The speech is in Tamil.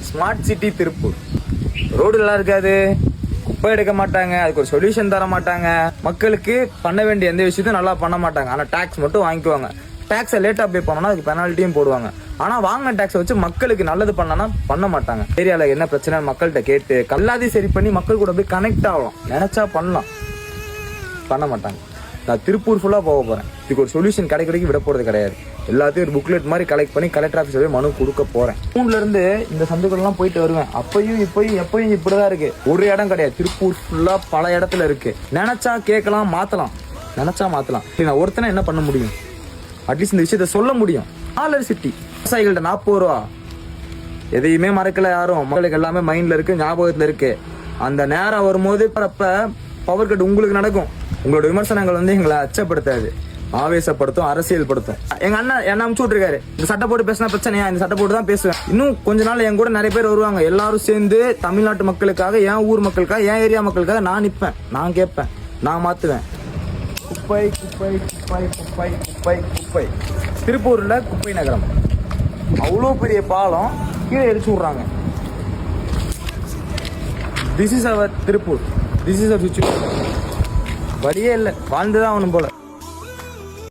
Smart city Tiruppur. ரோடு நல்லா இருக்காது, குப்பை எடுக்க மாட்டாங்க, அதுக்கு ஒரு சொல்யூஷன் தர மாட்டாங்க, மக்களுக்கு பண்ண வேண்டிய எந்த விஷயத்தையும் நல்லா பண்ண மாட்டாங்க. ஆனா டாக்ஸ் மட்டும் வாங்கிக்குவாங்க. டாக்ஸை லேட்டா பே பண்ணோம்னா அதுக்கு பெனால்ட்டியும் போடுவாங்க. ஆனா வாங்கின டாக்ஸை வச்சு மக்களுக்கு நல்லது பண்ணனா பண்ண மாட்டாங்க. ஏரியால என்ன பிரச்சனை மக்கள்கிட்ட கேட்டு எல்லாத்தையும் சரி பண்ணி மக்கள் கூட போய் கனெக்ட் ஆகலாம், நினைச்சா பண்ணலாம், பண்ண மாட்டாங்க. நான் திருப்பூர் ஃபுல்லா போக போறேன். இதுக்கு ஒரு சொல்யூஷன் கிடைக்க விட போறது கிடையாது. எல்லாத்தையும் ஒரு புக்லெட் மாதிரி கலெக்ட் பண்ணி கலெக்டர் ஆஃபீஸ் போய் மனு கொடுக்க போறேன். ஸ்கூல்ல இருந்து இந்த சந்துக்கள்லாம் போயிட்டு வருவேன். அப்பயும் எப்பயும் இப்படிதான் இருக்கு. ஒரு இடம் கிடையாது, திருப்பூர் ஃபுல்லா பல இடத்துல இருக்கு. நினைச்சா கேட்கலாம், மாத்தலாம், நினைச்சா மாத்தலாம். நான் ஒருத்தனை என்ன பண்ண முடியும்? அட்லீஸ்ட் இந்த விஷயத்த சொல்ல முடியும். ஆலர் சிட்டி விவசாயிகள்ட்ட 40 ரூபா எதையுமே மறக்கல யாரும். மக்களுக்கு எல்லாமே மைண்ட்ல இருக்கு, ஞாபகத்துல இருக்கு. அந்த நேரம் வரும்போது பவர் கட் உங்களுக்கு நடக்கும். உங்களோட விமர்சனங்கள் வந்து எங்களை அச்சப்படுத்தாது, ஆவேசப்படுத்தும், அரசியல் படுத்தும். எங்க அண்ணன் என்ன அமுச்சு விட்டுருக்காரு, இந்த சட்டை போட்டு பேசினா பிரச்சனையா, இந்த சட்டை போட்டு தான் பேசுவேன். இன்னும் கொஞ்ச நாள் என் கூட நிறைய பேர் வருவாங்க. எல்லாரும் சேர்ந்து தமிழ்நாட்டு மக்களுக்காக, என் ஊர் மக்களுக்காக, என் ஏரியா மக்களுக்காக நான் நிற்பேன், நான் கேட்பேன், நான் மாத்துவேன். குப்பை குப்பை குப்பை குப்பை குப்பை குப்பை. திருப்பூர்ல குப்பை நகரம். அவ்வளோ பெரிய பாலம் கீழே எரிச்சு விடுறாங்க. This is our Tiruppur, this is our situation. வழியே இல்லை, வாழ்ந்துதான் ஆகணும் போல.